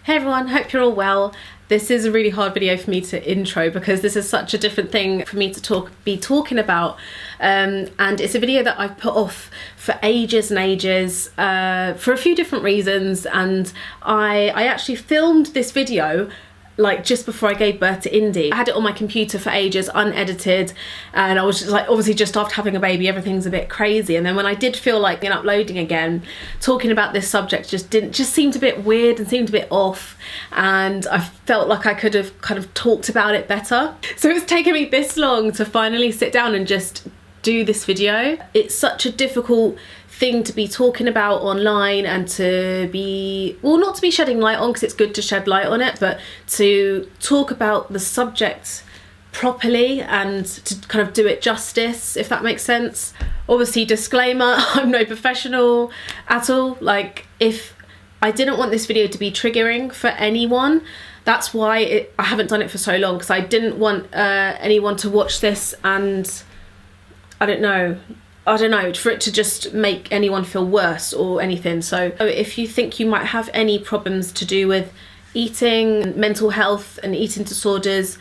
Hey everyone, hope you're all well. This is a really hard video for me to intro because this is such a different thing for me to be talking about, and it's a video that I've put off for ages and ages for a few different reasons. And I actually filmed this video like just before I gave birth to Indy. I had it on my computer for ages, unedited, and I was just like, obviously just after having a baby everything's a bit crazy, and then when I did feel like uploading again, talking about this subject just seemed a bit weird and seemed a bit off, and I felt like I could have kind of talked about it better. So it's taken me this long to finally sit down and just do this video. It's such a difficult thing to be talking about online and to be, well, not to be shedding light on, because it's good to shed light on it, but to talk about the subject properly and to kind of do it justice, if that makes sense. Obviously, disclaimer, I'm no professional at all. Like, if I didn't want this video to be triggering for anyone, that's why I haven't done it for so long, because I didn't want anyone to watch this and I don't know, for it to just make anyone feel worse or anything. So if you think you might have any problems to do with eating, mental health and eating disorders,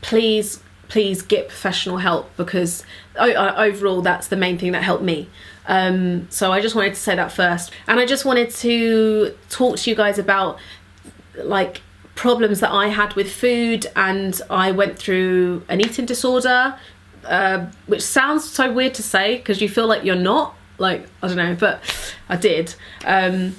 please get professional help, because overall that's the main thing that helped me. So I just wanted to say that first. And I just wanted to talk to you guys about like problems that I had with food, and I went through an eating disorder, which sounds so weird to say because you feel like you're not, like, I don't know, but I did. And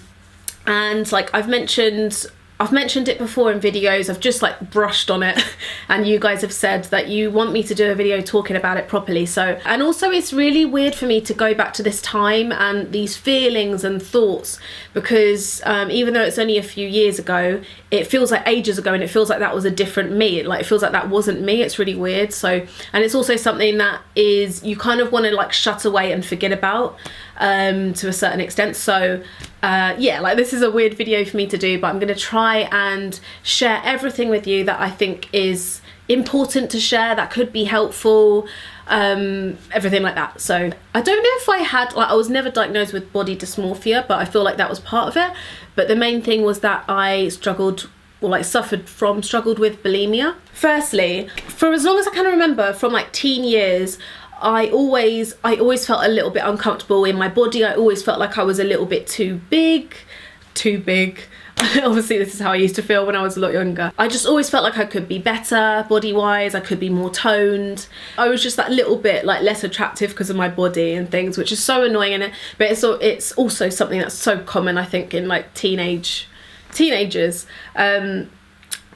like I've mentioned it before in videos. I've just like brushed on it and you guys have said that you want me to do a video talking about it properly. So, and also it's really weird for me to go back to this time and these feelings and thoughts, because even though it's only a few years ago, it feels like ages ago, and it feels like that was a different me. Like, it feels like that wasn't me. It's really weird. So, and it's also something that is, you kind of want to like shut away and forget about to a certain extent. So yeah, like this is a weird video for me to do, but I'm going to try and share everything with you that I think is important to share, that could be helpful, everything like that. So I don't know if I had, like, I was never diagnosed with body dysmorphia, but I feel like that was part of it. But the main thing was that I struggled with bulimia. Firstly, for as long as I can remember, from like teen years, I always felt a little bit uncomfortable in my body. I always felt like I was a little bit too big. Obviously this is how I used to feel when I was a lot younger. I just always felt like I could be better body-wise, I could be more toned. I was just that little bit like less attractive because of my body and things, which is so annoying. But it's also something that's so common, I think, in like teenagers.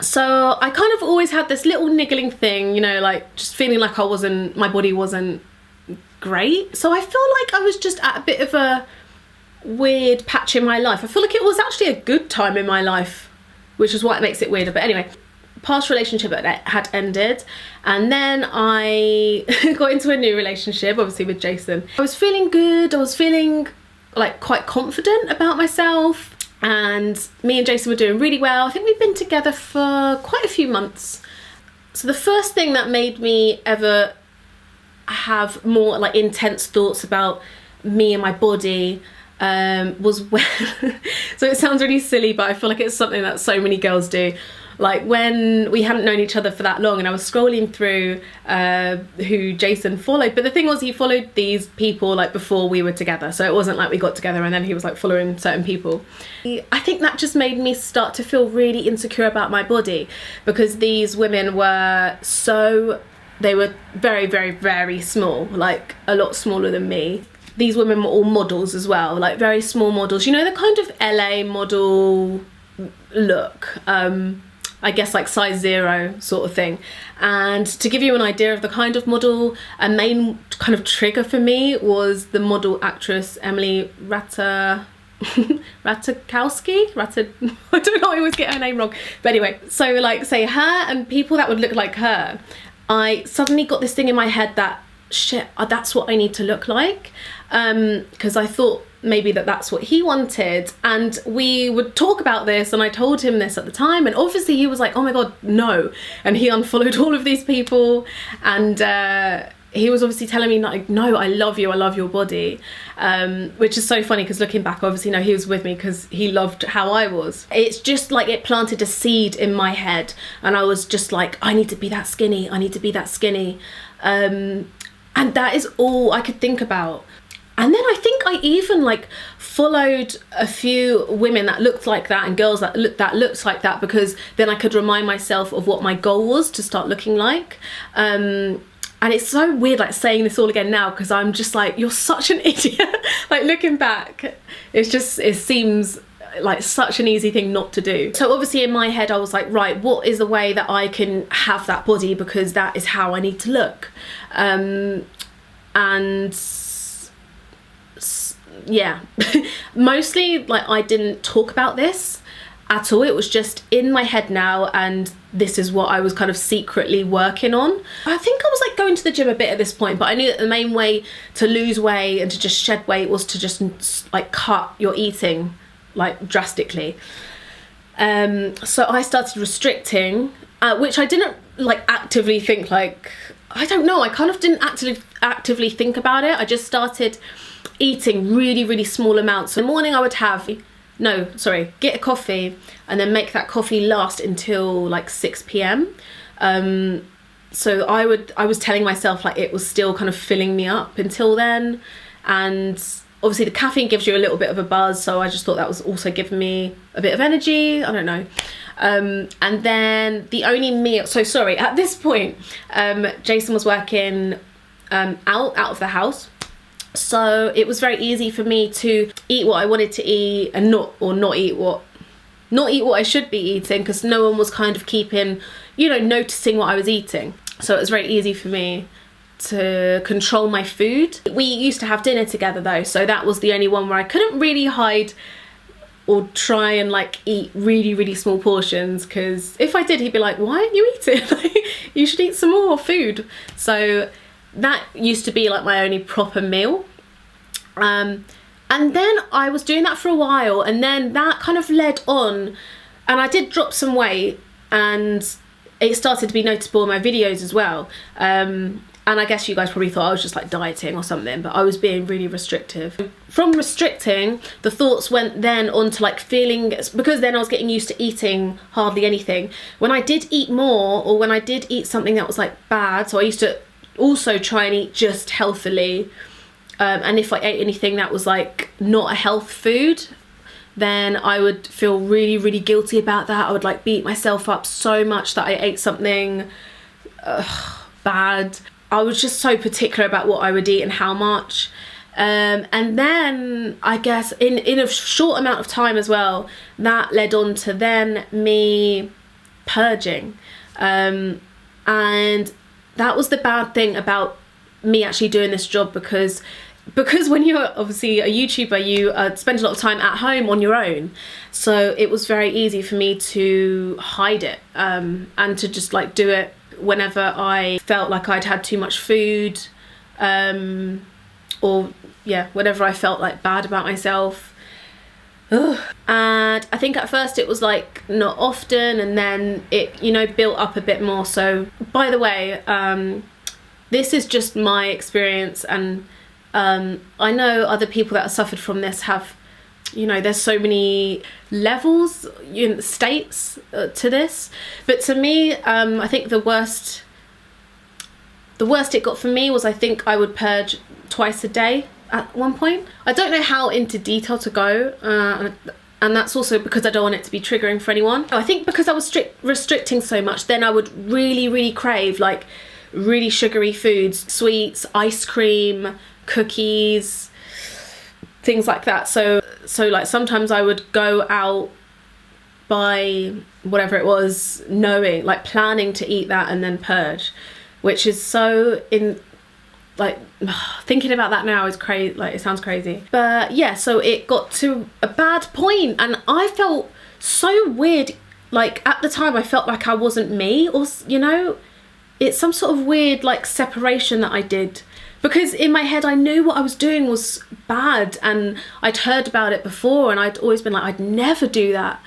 So I kind of always had this little niggling thing, you know, like just feeling like my body wasn't great. So I feel like I was just at a bit of a weird patch in my life. I feel like it was actually a good time in my life, which is why it makes it weirder. But anyway, past relationship had ended, and then I got into a new relationship, obviously with Jason. I was feeling good. I was feeling like quite confident about myself. And me and Jason were doing really well. I think we've been together for quite a few months. So the first thing that made me ever have more like intense thoughts about me and my body was when so it sounds really silly, but I feel like it's something that so many girls do. Like when we hadn't known each other for that long, and I was scrolling through who Jason followed, but the thing was, he followed these people like before we were together, so it wasn't like we got together and then he was like following certain people. I think that just made me start to feel really insecure about my body, because these women were they were very, very, very small, like a lot smaller than me. These women were all models as well, like very small models, you know, the kind of LA model look, I guess like size 0 sort of thing. And to give you an idea of the kind of model, a main kind of trigger for me was the model actress Emily Ratajkowski. I don't know, I always get her name wrong. But anyway, so like say her and people that would look like her, I suddenly got this thing in my head that shit, that's what I need to look like, because I thought maybe that's what he wanted, and we would talk about this, and I told him this at the time, and obviously he was like, oh my god, no, and he unfollowed all of these people, and he was obviously telling me like, no, I love you, I love your body, which is so funny because looking back, obviously, no, he was with me because he loved how I was. It's just like it planted a seed in my head, and I was just like, I need to be that skinny, I need to be that skinny, and that is all I could think about. And then I think I even like followed a few women that looked like that and girls that looked like that, because then I could remind myself of what my goal was to start looking like. And it's so weird like saying this all again now, because I'm just like, you're such an idiot. Like looking back, it seems like such an easy thing not to do. So obviously in my head I was like, right, what is the way that I can have that body, because that is how I need to look. And yeah, mostly like I didn't talk about this at all. It was just in my head now, and this is what I was kind of secretly working on. I think I was like going to the gym a bit at this point, but I knew that the main way to lose weight and to just shed weight was to just like cut your eating like drastically. So I started restricting, which I didn't like actively think, like, I don't know, I kind of didn't actively think about it. I just started eating really, really small amounts. So in the morning I would get a coffee and then make that coffee last until like 6 p.m. So I was telling myself like it was still kind of filling me up until then, and obviously the caffeine gives you a little bit of a buzz, so I just thought that was also giving me a bit of energy, I don't know. And then the only meal, at this point Jason was working out of the house. So it was very easy for me to eat what I wanted to eat and not eat what I should be eating, because no one was kind of keeping, noticing what I was eating. So it was very easy for me to control my food. We used to have dinner together though, so that was the only one where I couldn't really hide or try and like eat really, really small portions, because if I did, he'd be like, why aren't you eating? Like, you should eat some more food. So that used to be like my only proper meal. And then I was doing that for a while, and then that kind of led on, and I did drop some weight, and it started to be noticeable in my videos as well. And I guess you guys probably thought I was just like dieting or something, but I was being really restrictive. From restricting, the thoughts went then on to like feeling, because then I was getting used to eating hardly anything. When I did eat more, or when I did eat something that was like bad, so I used to also try and eat just healthily, and if I ate anything that was like not a health food, then I would feel really, really guilty about that. I would like beat myself up so much that I ate something bad. I was just so particular about what I would eat and how much. And then I guess in a short amount of time as well, that led on to then me purging. And that was the bad thing about me actually doing this job, because when you're obviously a YouTuber, you spend a lot of time at home on your own. So it was very easy for me to hide it, and to just like do it whenever I felt like I'd had too much food, or yeah, whenever I felt like bad about myself. Ugh. And I think at first it was like not often, and then it built up a bit more. So by the way, this is just my experience, and I know other people that have suffered from this have, there's so many levels, states to this, but to me, I think the worst it got for me was, I think I would purge twice a day at one point. I don't know how into detail to go, and that's also because I don't want it to be triggering for anyone. I think because I was restricting so much, then I would really, really crave like really sugary foods, sweets, ice cream, cookies, things like that. So like sometimes I would go out by whatever it was, planning to eat that and then purge, which is so thinking about that now is crazy. Like, it sounds crazy, but yeah, so it got to a bad point and I felt so weird. Like at the time I felt like I wasn't me, or it's some sort of weird like separation that I did, because in my head I knew what I was doing was bad and I'd heard about it before and I'd always been like, I'd never do that.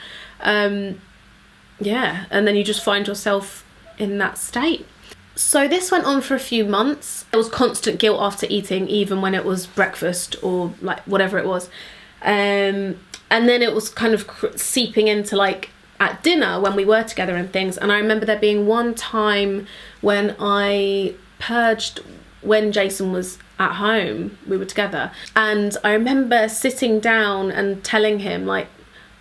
Yeah, and then you just find yourself in that state. So this went on for a few months. There was constant guilt after eating, even when it was breakfast or like whatever it was. And then it was kind of seeping into like at dinner when we were together and things. And I remember there being one time when I purged when Jason was at home, we were together. And I remember sitting down and telling him, like,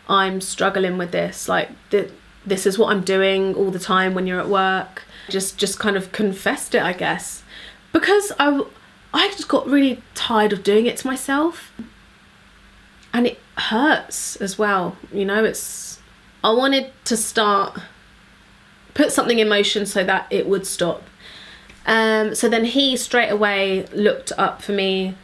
I'm struggling with this. Like, this is what I'm doing all the time when you're at work. Just kind of confessed it, I guess. Because I just got really tired of doing it to myself. And it hurts as well, you know, I wanted to put something in motion so that it would stop. So then he straight away looked up for me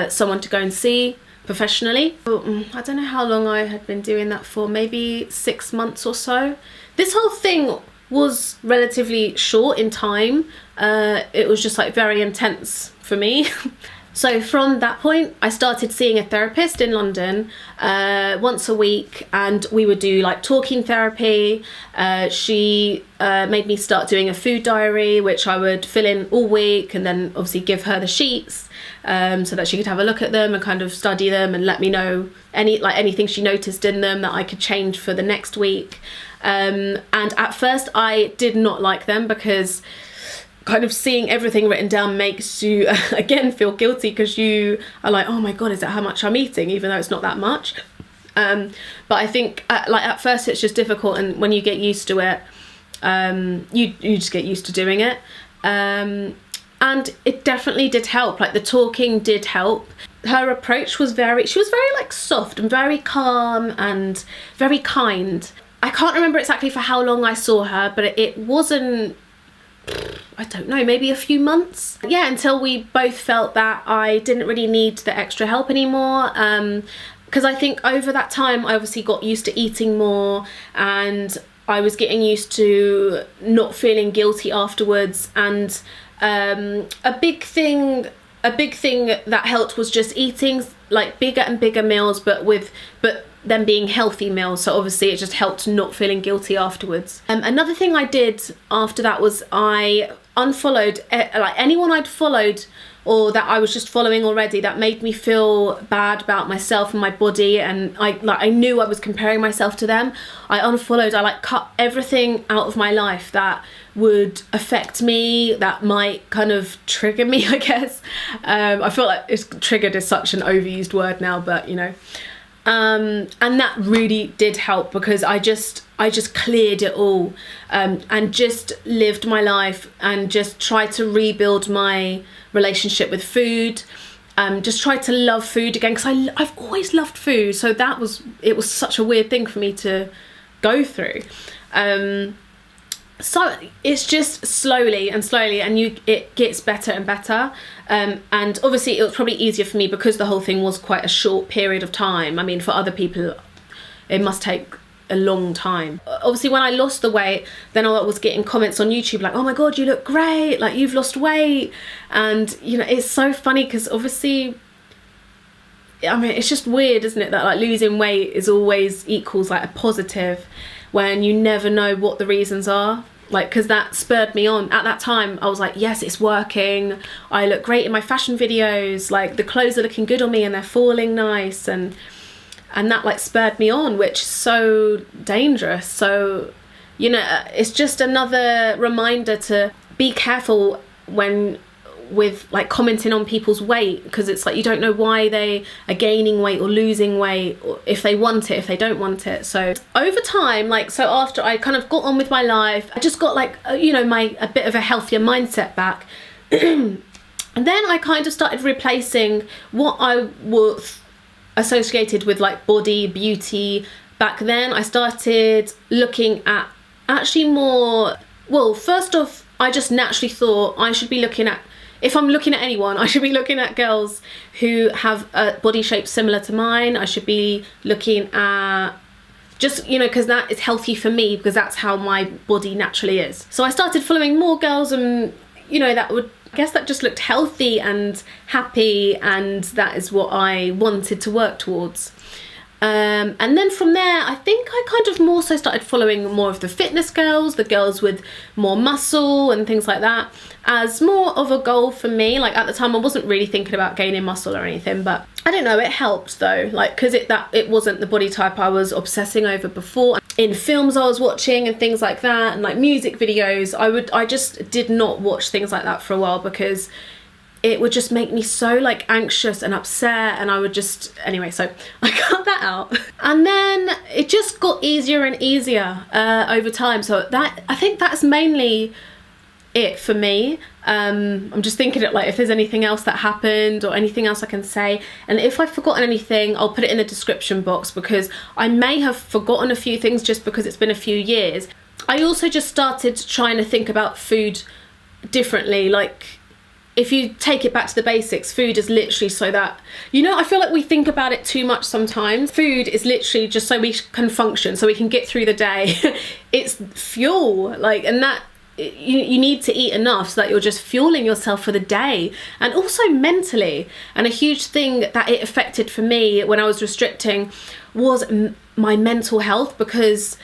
someone to go and see professionally. I don't know how long I had been doing that for, maybe 6 months or so. This whole thing was relatively short in time. It was just like very intense for me. So from that point, I started seeing a therapist in London once a week, and we would do like talking therapy. She made me start doing a food diary, which I would fill in all week and then obviously give her the sheets so that she could have a look at them and kind of study them and let me know anything she noticed in them that I could change for the next week. And at first I did not like them because kind of seeing everything written down makes you again feel guilty, because you are like, oh my god, is that how much I'm eating, even though it's not that much. But I think at first it's just difficult, and when you get used to it, you just get used to doing it. And it definitely did help. Like the talking did help. Her approach was she was very like soft and very calm and very kind. I can't remember exactly for how long I saw her, but it wasn't, I don't know, maybe a few months. Yeah, until we both felt that I didn't really need the extra help anymore. Because I think over that time I obviously got used to eating more, and I was getting used to not feeling guilty afterwards. And a big thing that helped was just eating like bigger and bigger meals, but them being healthy meals. So obviously it just helped not feeling guilty afterwards. Another thing I did after that was I unfollowed like anyone I'd followed or that I was just following already that made me feel bad about myself and my body, and I knew I was comparing myself to them. I unfollowed. I cut everything out of my life that would affect me, that might kind of trigger me, I guess. I feel like triggered is such an overused word now, but you know. And that really did help, because I just cleared it all, and just lived my life and just tried to rebuild my relationship with food. Just tried to love food again, because I've always loved food, so it was such a weird thing for me to go through. So it's just slowly, and it gets better and better. And obviously it was probably easier for me because the whole thing was quite a short period of time. I mean, for other people, it must take a long time. Obviously, when I lost the weight, then I was getting comments on YouTube like, oh my God, you look great, like you've lost weight. And, you know, it's so funny because obviously, I mean, it's just weird, isn't it? That like losing weight is always equals like a positive when you never know what the reasons are. Like, because that spurred me on. At that time, I was like, yes, it's working. I look great in my fashion videos. Like, the clothes are looking good on me and they're falling nice. And that, like, spurred me on, which is so dangerous. So, you know, it's just another reminder to be careful with like commenting on people's weight, because it's like you don't know why they are gaining weight or losing weight, or if they want it, if they don't want it. So over time, like, so after I kind of got on with my life, I just got like, you know, a bit of a healthier mindset back. And then I kind of started replacing what I was associated with like body, beauty. Back then I started looking at actually more, well, first off, I just naturally thought I should be looking at, if I'm looking at anyone, I should be looking at girls who have a body shape similar to mine. I should be looking at just, you know, because that is healthy for me, because that's how my body naturally is. So I started following more girls, and, you know, I guess that just looked healthy and happy, and that is what I wanted to work towards. And then from there, I think I kind of more so started following more of the fitness girls, the girls with more muscle and things like that, as more of a goal for me. Like at the time I wasn't really thinking about gaining muscle or anything, but I don't know, it helped though, like because it wasn't the body type I was obsessing over before. In films I was watching and things like that, and like music videos, I just did not watch things like that for a while because it would just make me so like anxious and upset, and I would just, anyway, so I cut that out. And then it just got easier and easier over time. So that, I think that's mainly it for me. I'm just thinking it, like if there's anything else that happened or anything else I can say, and if I've forgotten anything I'll put it in the description box, because I may have forgotten a few things just because it's been a few years. I also just started trying to think about food differently. Like if you take it back to the basics, food is literally so that, you know, I feel like we think about it too much sometimes. Food is literally just so we can function, so we can get through the day. It's fuel, like, and that you need to eat enough so that you're just fueling yourself for the day, and also mentally. And a huge thing that it affected for me when I was restricting was my mental health, because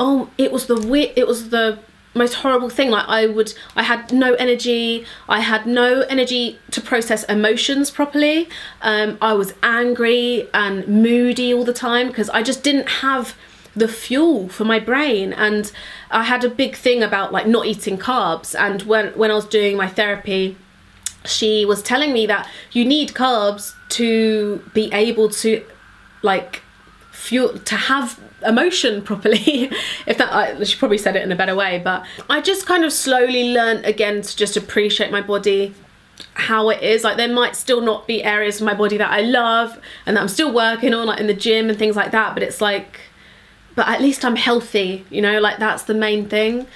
it was the most horrible thing. Like I had no energy. I had no energy to process emotions properly. I was angry and moody all the time because I just didn't have the fuel for my brain. And I had a big thing about like not eating carbs, and when I was doing my therapy, she was telling me that you need carbs to be able to like fuel, to have emotion properly. If that, she probably said it in a better way, but I just kind of slowly learned again to just appreciate my body how it is. Like there might still not be areas of my body that I love and that I'm still working on, like in the gym and things like that, but it's like, but at least I'm healthy, you know, like that's the main thing.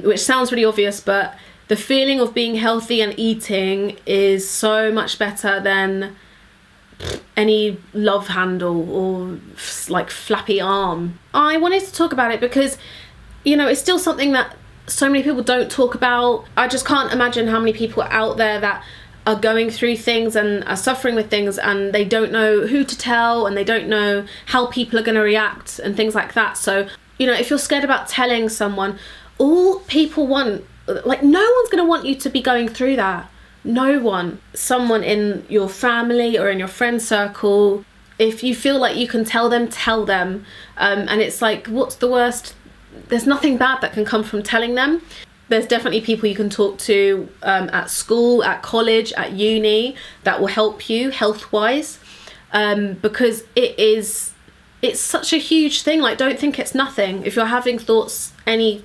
Which sounds really obvious, but the feeling of being healthy and eating is so much better than any love handle or like flappy arm. I wanted to talk about it because, you know, it's still something that so many people don't talk about. I just can't imagine how many people are out there that are going through things and are suffering with things, and they don't know who to tell, and they don't know how people are going to react and things like that. So, you know, if you're scared about telling someone, all people want, like no one's going to want you to be going through that. No one. Someone in your family or in your friend circle, if you feel like you can tell them, tell them. And it's like, what's the worst? There's nothing bad that can come from telling them. There's definitely people you can talk to at school, at college, at uni, that will help you health-wise, because it's such a huge thing. Like, don't think it's nothing if you're having any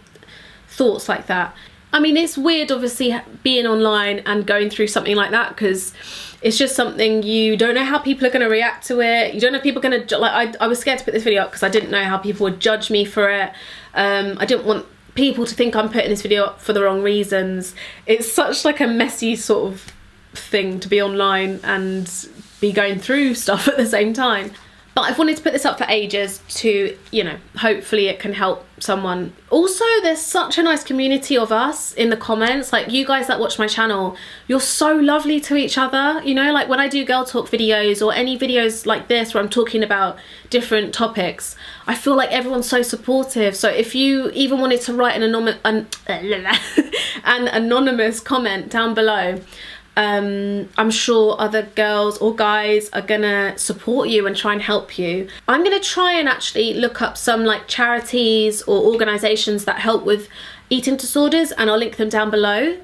thoughts like that. I mean, it's weird obviously being online and going through something like that, because it's just something you don't know how people are going to react to it. You don't know if people are going to, like, I was scared to put this video up because I didn't know how people would judge me for it. I didn't want people to think I'm putting this video up for the wrong reasons. It's such like a messy sort of thing to be online and be going through stuff at the same time. But I've wanted to put this up for ages to, you know, hopefully it can help someone. Also, there's such a nice community of us in the comments. Like, you guys that watch my channel, you're so lovely to each other. You know, like when I do girl talk videos or any videos like this where I'm talking about different topics, I feel like everyone's so supportive. So if you even wanted to write an anonymous comment down below, I'm sure other girls or guys are gonna support you and try and help you. I'm gonna try and actually look up some like charities or organisations that help with eating disorders, and I'll link them down below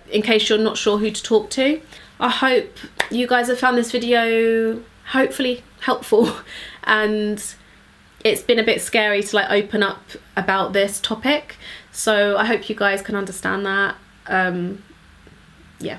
in case you're not sure who to talk to. I hope you guys have found this video hopefully helpful, and it's been a bit scary to like open up about this topic, so I hope you guys can understand that. Yeah.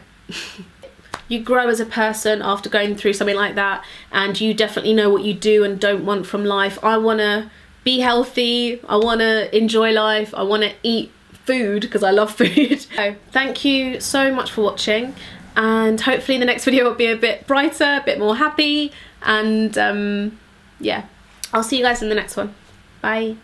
You grow as a person after going through something like that, and you definitely know what you do and don't want from life. I want to be healthy, I want to enjoy life, I want to eat food because I love food. So thank you so much for watching, and hopefully the next video will be a bit brighter, a bit more happy, and yeah, I'll see you guys in the next one. Bye.